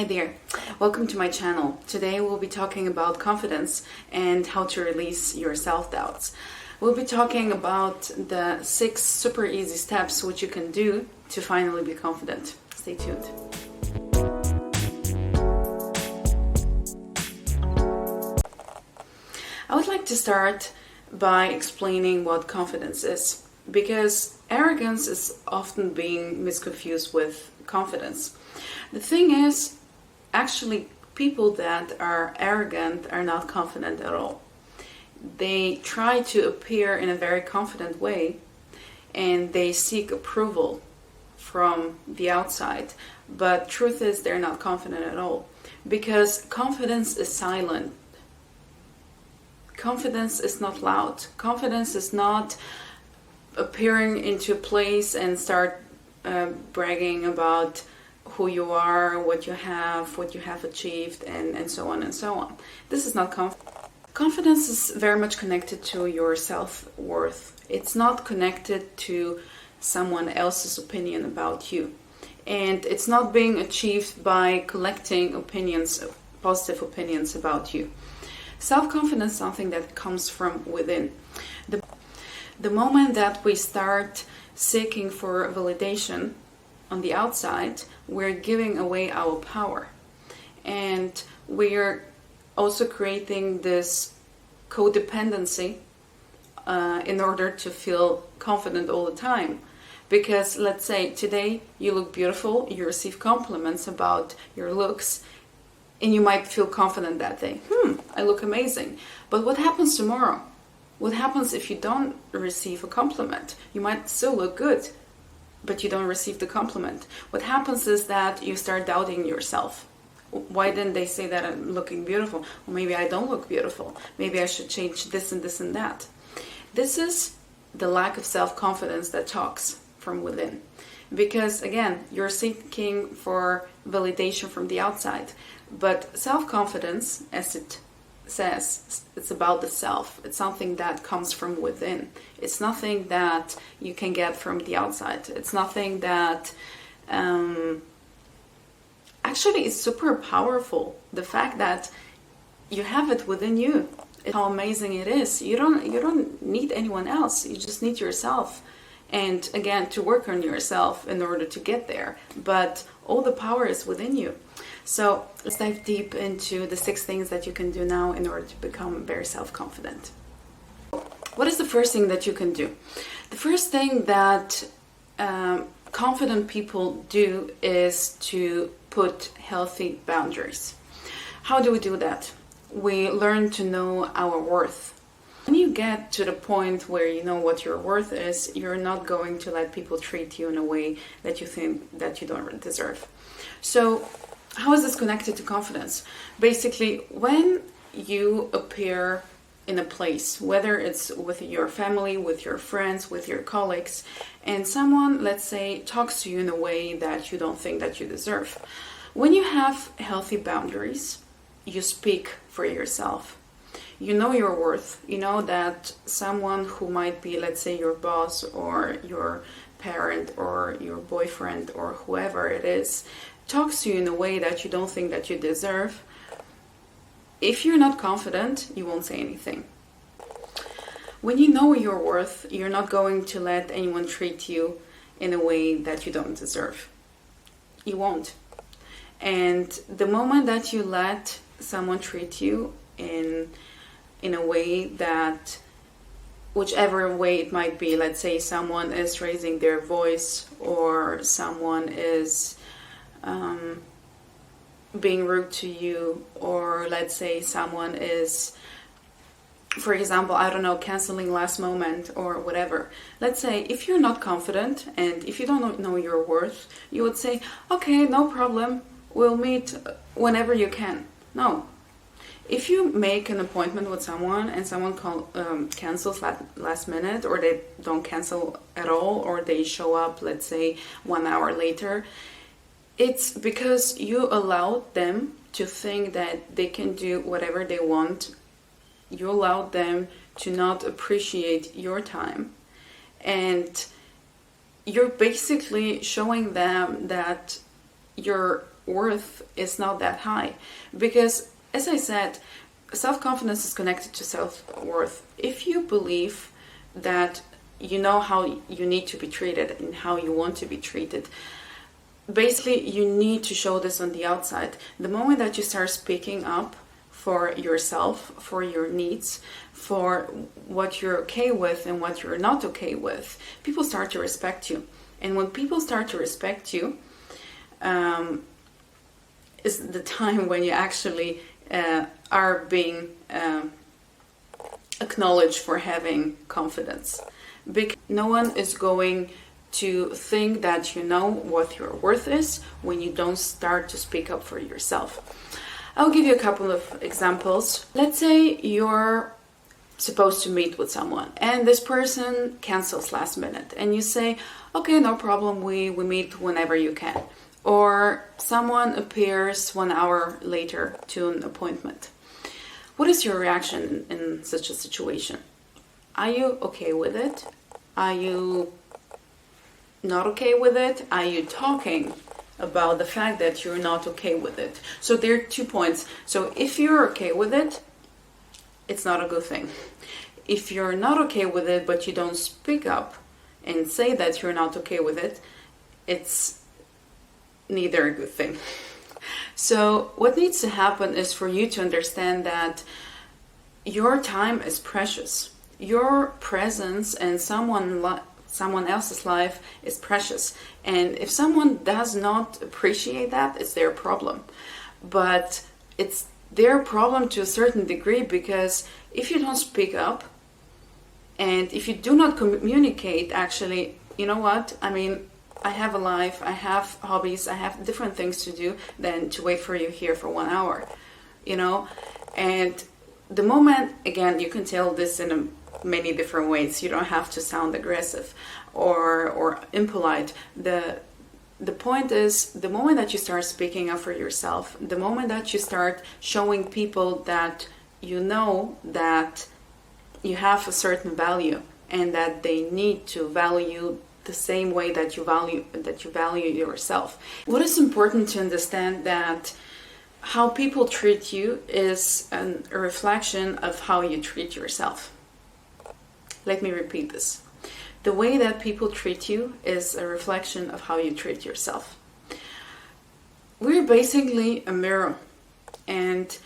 Hi there, welcome to my channel. Today we'll be talking about confidence and how to release your self-doubts. We'll be talking about the 6 super easy steps which you can do to finally be confident. Stay tuned. I would like to start by explaining what confidence is, because arrogance is often being misconfused with confidence. The thing is, actually, people that are arrogant are not confident at all. They try to appear in a very confident way and they seek approval from the outside. But truth is, they're not confident at all, because confidence is silent. Confidence is not loud. Confidence is not appearing into a place and start bragging about who you are, what you have achieved, and so on and so on. This is not confidence. Confidence is very much connected to your self-worth. It's not connected to someone else's opinion about you. And it's not being achieved by collecting opinions, positive opinions about you. Self-confidence is something that comes from within. The moment that we start seeking for validation on the outside, we're giving away our power. And we're also creating this codependency in order to feel confident all the time. Because let's say today you look beautiful, you receive compliments about your looks, and you might feel confident that day. I look amazing. But what happens tomorrow? What happens if you don't receive a compliment? You might still look good, but you don't receive the compliment. What happens is that you start doubting yourself. Why didn't they say that I'm looking beautiful? Well, maybe I don't look beautiful. Maybe I should change this and this and that. This is the lack of self-confidence that talks from within. Because again, you're seeking for validation from the outside. But self-confidence, as it says, it's about the self. It's something that comes from within. It's nothing that you can get from the outside. It's nothing that actually is super powerful. The fact that you have it within you, how amazing it is. You don't need anyone else. You just need yourself. And again, to work on yourself in order to get there. But all the power is within you. So let's dive deep into the 6 things that you can do now in order to become very self-confident. What is the first thing that you can do? The first thing that confident people do is to put healthy boundaries. How do we do that? We learn to know our worth. When you get to the point where you know what your worth is, you're not going to let people treat you in a way that you think that you don't deserve. So how is this connected to confidence? Basically, when you appear in a place, whether it's with your family, with your friends, with your colleagues, and someone, let's say, talks to you in a way that you don't think that you deserve. When you have healthy boundaries, you speak for yourself. You know your worth. You know that someone who might be, let's say, your boss or your parent or your boyfriend or whoever it is, talks to you in a way that you don't think that you deserve. If you're not confident, you won't say anything. When you know your worth, you're not going to let anyone treat you in a way that you don't deserve. You won't. And the moment that you let someone treat you in a way that, whichever way it might be, let's say someone is raising their voice or someone is being rude to you, or let's say someone is, for example, I don't know, canceling last moment or whatever. Let's say if you're not confident and if you don't know your worth, you would say, okay, no problem, we'll meet whenever you can. No. If you make an appointment with someone and someone cancels last minute, or they don't cancel at all, or they show up, let's say, 1 hour later, it's because you allowed them to think that they can do whatever they want. You allowed them to not appreciate your time. And you're basically showing them that you're worth is not that high. Because, as I said, self-confidence is connected to self-worth. If you believe that you know how you need to be treated and how you want to be treated, basically you need to show this on the outside. The moment that you start speaking up for yourself, for your needs, for what you're okay with and what you're not okay with, people start to respect you. And when people start to respect you, is the time when you actually are being acknowledged for having confidence. Because no one is going to think that you know what your worth is when you don't start to speak up for yourself. I'll give you a couple of examples. Let's say you're supposed to meet with someone and this person cancels last minute and you say, okay, no problem, we meet whenever you can. Or someone appears 1 hour later to an appointment. What is your reaction in such a situation? Are you okay with it? Are you not okay with it? Are you talking about the fact that you're not okay with it? So there are 2 points. So if you're okay with it, it's not a good thing. If you're not okay with it, but you don't speak up and say that you're not okay with it, it's neither a good thing. So what needs to happen is for you to understand that your time is precious. Your presence in someone else's life is precious. And if someone does not appreciate that, it's their problem. But it's their problem to a certain degree, because if you don't speak up and if you do not communicate, actually, you know what? I mean, I have a life, I have hobbies, I have different things to do than to wait for you here for 1 hour, you know? And the moment, again, you can tell this in many different ways. You don't have to sound aggressive or impolite. The point is, the moment that you start speaking up for yourself, the moment that you start showing people that you know that you have a certain value and that they need to value the same way that you value yourself. What is important to understand that how people treat you is a reflection of how you treat yourself. Let me repeat this. The way that people treat you is a reflection of how you treat yourself. We're basically a mirror, and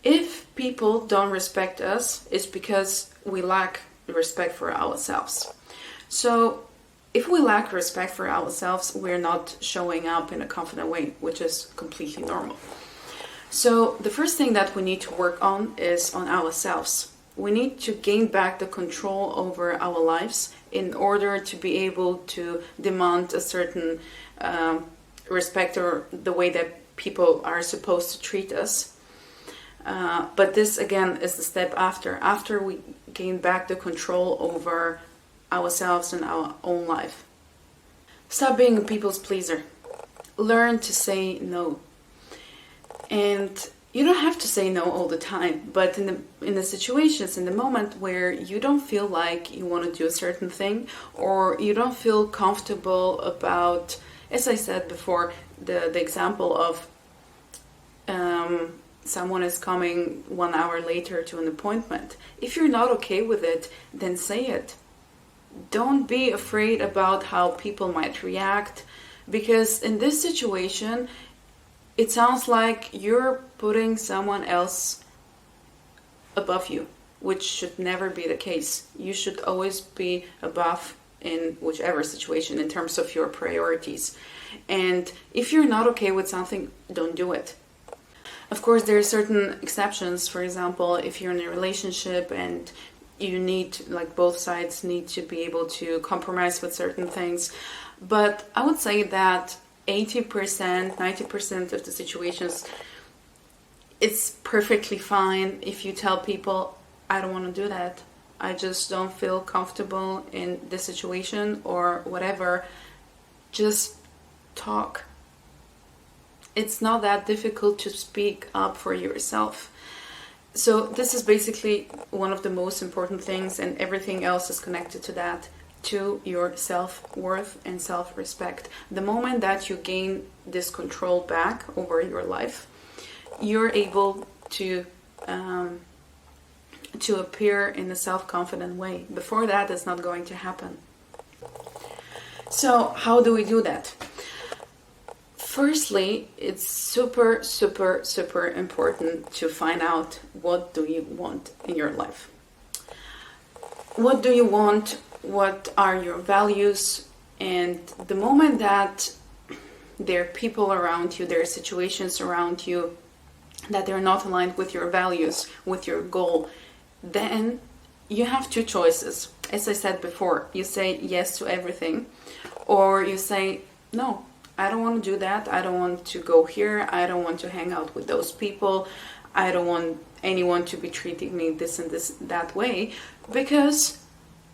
if people don't respect us, it's because we lack respect for ourselves. So if we lack respect for ourselves, we're not showing up in a confident way, which is completely normal. So the first thing that we need to work on is on ourselves. We need to gain back the control over our lives in order to be able to demand a certain respect or the way that people are supposed to treat us. But this, again, is the step after we gain back the control over ourselves and our own life. Stop being a people's pleaser. Learn to say no. And you don't have to say no all the time, but in the situations, in the moment where you don't feel like you want to do a certain thing, or you don't feel comfortable about, as I said before, the example of someone is coming 1 hour later to an appointment. If you're not okay with it, then say it. Don't be afraid about how people might react, because in this situation, it sounds like you're putting someone else above you, which should never be the case. You should always be above in whichever situation in terms of your priorities. And if you're not okay with something, don't do it. Of course, there are certain exceptions. For example, if you're in a relationship and you need, like, both sides need to be able to compromise with certain things. But I would say that 80%, 90% of the situations, it's perfectly fine if you tell people, I don't want to do that. I just don't feel comfortable in this situation or whatever. Just talk. It's not that difficult to speak up for yourself. So this is basically one of the most important things, and everything else is connected to that. to your self-worth and self-respect. The moment that you gain this control back over your life, you're able to appear in a self-confident way. Before that, it's not going to happen. So how do we do that? Firstly, it's super, super, super important to find out, what do you want in your life? What do you want? What are your values? And the moment that there are people around you, there are situations around you that they're not aligned with your values, with your goal, then you have two choices. As I said before, you say yes to everything, or you say, no, I don't want to do that. I don't want to go here. I don't want to hang out with those people. I don't want anyone to be treating me this and that way, because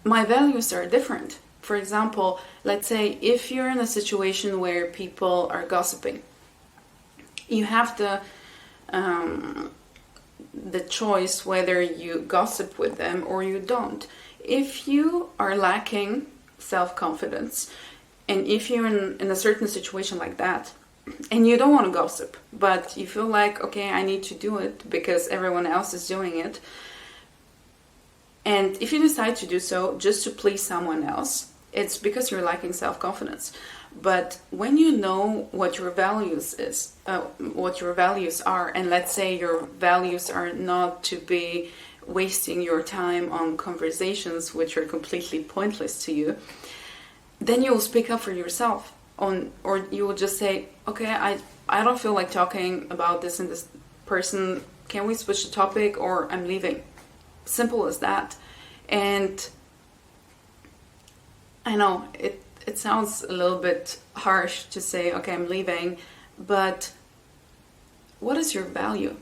my values are different. For example, let's say if you're in a situation where people are gossiping, you have the choice whether you gossip with them or you don't. If you are lacking self-confidence, and if you're in a certain situation like that, and you don't want to gossip, but you feel like, okay, I need to do it because everyone else is doing it, and if you decide to do so just to please someone else, it's because you're lacking self-confidence. But when you know what your values are, and let's say your values are not to be wasting your time on conversations which are completely pointless to you, then you will speak up for yourself, or you will just say, okay, I don't feel like talking about this and this person. Can we switch the topic, or I'm leaving? Simple as that. And I know it sounds a little bit harsh to say, okay, I'm leaving, but what is your value?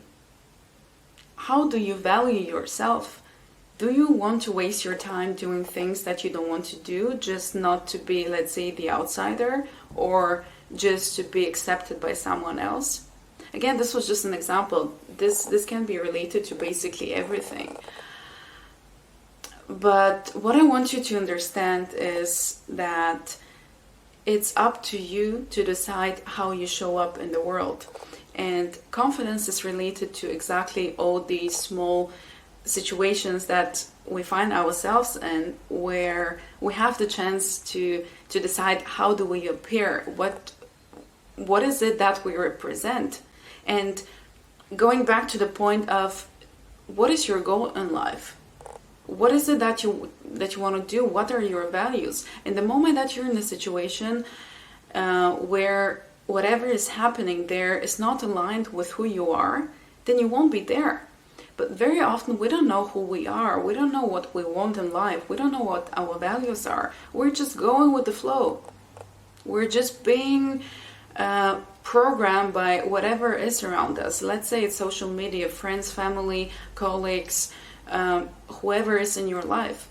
How do you value yourself? Do you want to waste your time doing things that you don't want to do, just not to be, let's say, the outsider, or just to be accepted by someone else? Again, this was just an example. This can be related to basically everything. But what I want you to understand is that it's up to you to decide how you show up in the world. And confidence is related to exactly all these small situations that we find ourselves in, where we have the chance to decide, how do we appear, what is it that we represent. And going back to the point of, what is your goal in life? What is it that you want to do? What are your values? And the moment that you're in a situation where whatever is happening there is not aligned with who you are, then you won't be there. But very often we don't know who we are. We don't know what we want in life. We don't know what our values are. We're just going with the flow. We're just being programmed by whatever is around us. Let's say it's social media, friends, family, colleagues, whoever is in your life.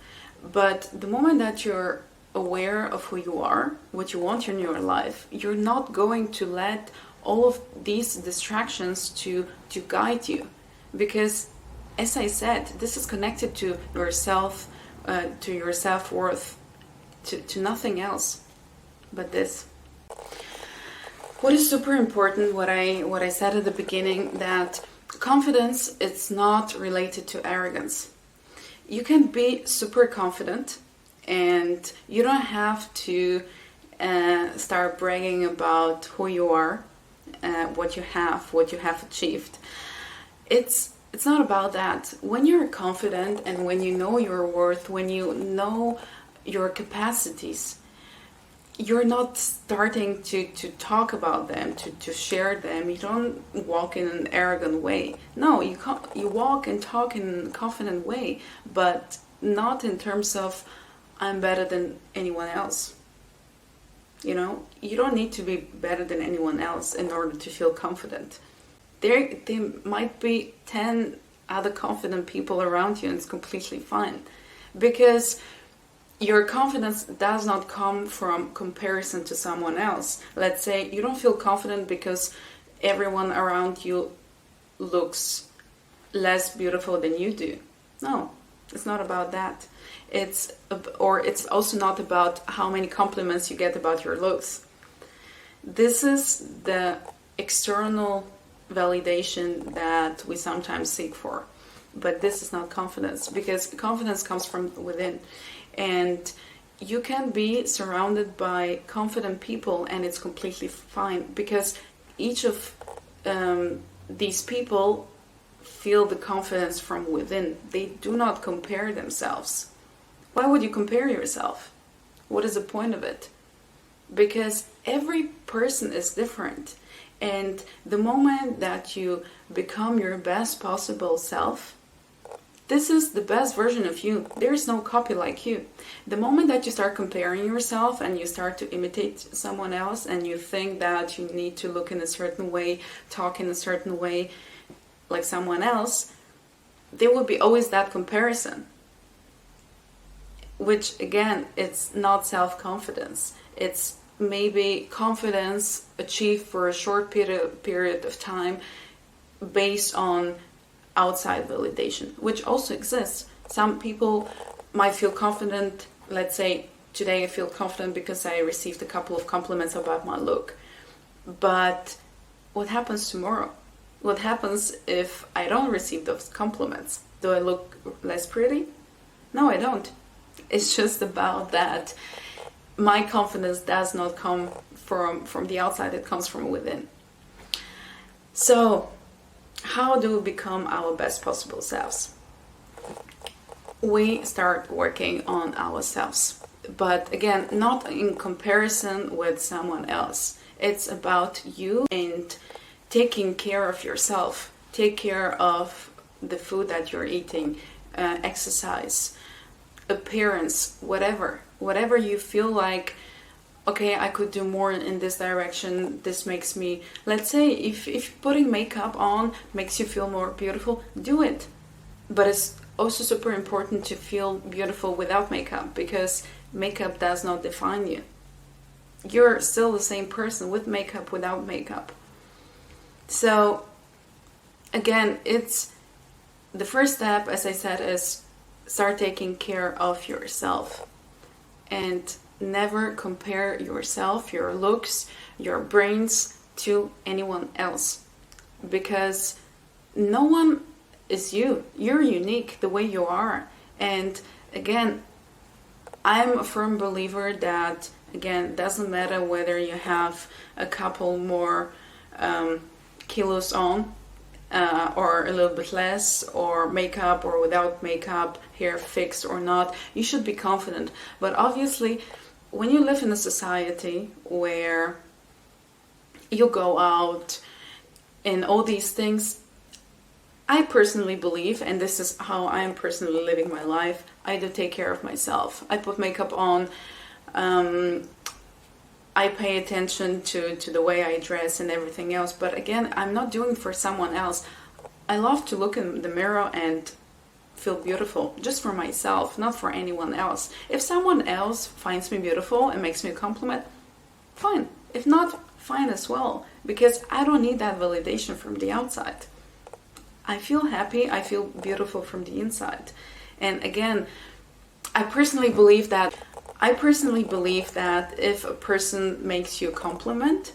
But the moment that you're aware of who you are, what you want in your life, you're not going to let all of these distractions to guide you. Because, as I said, this is connected to yourself, to your self-worth, to nothing else but this. What is super important, what I said at the beginning, that confidence, it's not related to arrogance. You can be super confident, and you don't have to start bragging about who you are, what you have achieved. It's not about that. When you're confident and when you know your worth, when you know your capacities, you're not starting to talk about them, to share them. You don't walk in an arrogant way. No, you walk and talk in a confident way, but not in terms of, I'm better than anyone else. You know, you don't need to be better than anyone else in order to feel confident. There might be 10 other confident people around you, and it's completely fine. Because your confidence does not come from comparison to someone else. Let's say you don't feel confident because everyone around you looks less beautiful than you do. No, it's not about that. It's also not about how many compliments you get about your looks. This is the external validation that we sometimes seek for. But this is not confidence, because confidence comes from within. And you can be surrounded by confident people and it's completely fine, because each of these people feel the confidence from within. They do not compare themselves. Why would you compare yourself? What is the point of it? Because every person is different. And the moment that you become your best possible self, this is the best version of you. There's no copy like you. The moment that you start comparing yourself and you start to imitate someone else and you think that you need to look in a certain way, talk in a certain way like someone else, there will be always that comparison. Which again, it's not self-confidence. It's maybe confidence achieved for a short period of time based on outside validation, which also exists. Some people might feel confident. Let's say today I feel confident because I received a couple of compliments about my look. But what happens tomorrow? What happens if I don't receive those compliments? Do I look less pretty? No, I don't. It's just about that my confidence does not come from the outside, it comes from within. So, how do we become our best possible selves? We start working on ourselves. But again, not in comparison with someone else. It's about you and taking care of yourself. Take care of the food that you're eating, exercise, appearance, whatever you feel like, okay, I could do more in this direction. This makes me, let's say, if putting makeup on makes you feel more beautiful, do it. But it's also super important to feel beautiful without makeup, because makeup does not define you. You're still the same person with makeup, without makeup. So again, it's the first step, as I said, is start taking care of yourself and never compare yourself, your looks, your brains to anyone else, because no one is you. You're unique the way you are. And again, I'm a firm believer that, again, doesn't matter whether you have a couple more kilos on or a little bit less, or makeup or without makeup, hair fixed or not, you should be confident. But obviously, when you live in a society where you go out and all these things, I personally believe, and this is how I am personally living my life, I do take care of myself. I put makeup on, I pay attention to the way I dress and everything else. But again, I'm not doing it for someone else. I love to look in the mirror and feel beautiful just for myself, not for anyone else. If someone else finds me beautiful and makes me a compliment, fine. If not, fine as well, because I don't need that validation from the outside. I feel happy, I feel beautiful from the inside. And again, I personally believe that if a person makes you a compliment,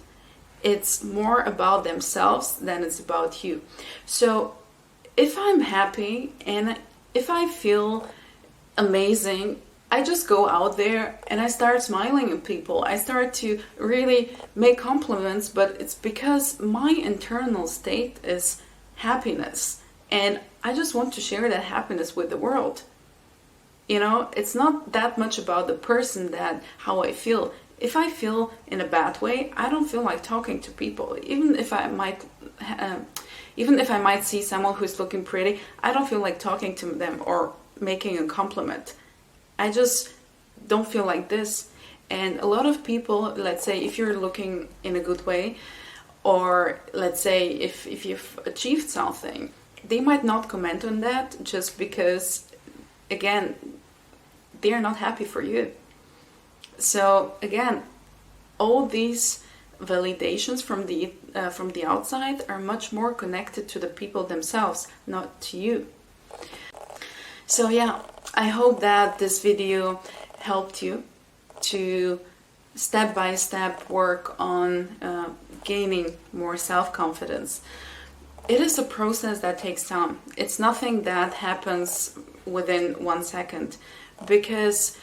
it's more about themselves than it's about you. So if I'm happy and if I feel amazing, I just go out there and I start smiling at people. I start to really make compliments, but it's because my internal state is happiness. And I just want to share that happiness with the world. You know, it's not that much about the person, that how I feel. If I feel in a bad way, I don't feel like talking to people. Even if I might see someone who's looking pretty, I don't feel like talking to them or making a compliment. I just don't feel like this. And a lot of people, let's say, if you're looking in a good way, or let's say if you've achieved something, they might not comment on that just because, again, they're not happy for you. So again, all these validations from the outside are much more connected to the people themselves, not to you. So yeah, I hope that this video helped you to step by step work on gaining more self-confidence. It is a process that takes time. It's nothing that happens within 1 second, because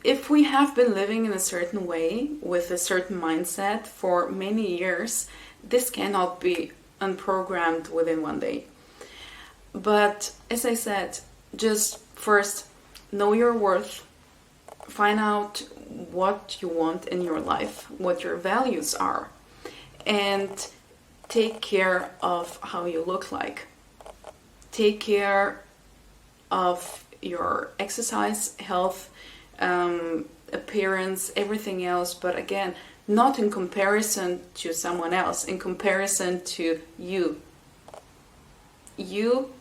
if we have been living in a certain way with a certain mindset for many years, this cannot be unprogrammed within 1 day. But as I said, just first know your worth, find out what you want in your life, what your values are, and take care of how you look like. Take care of your exercise, health, appearance, everything else, but again, not in comparison to someone else, in comparison to you. You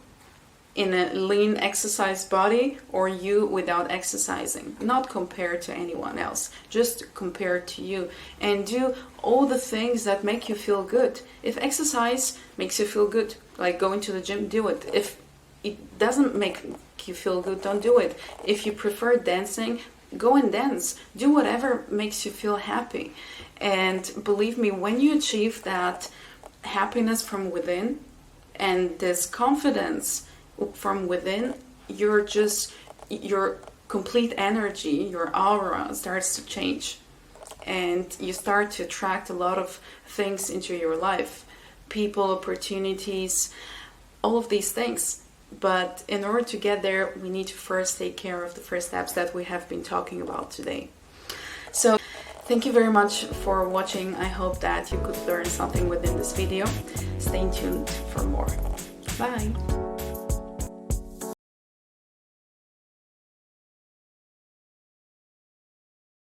in a lean exercise body, or you without exercising, not compared to anyone else, just compared to you, and do all the things that make you feel good. If exercise makes you feel good, like going to the gym, do it. If it doesn't make you feel good, don't do it. If you prefer dancing, go and dance. Do whatever makes you feel happy. And believe me, when you achieve that happiness from within and this confidence from within, your complete energy, your aura starts to change, and you start to attract a lot of things into your life, people, opportunities, all of these things. But in order to get there, we need to first take care of the first steps that we have been talking about today. So thank you very much for watching. I hope that you could learn something within this video. Stay tuned for more. Bye.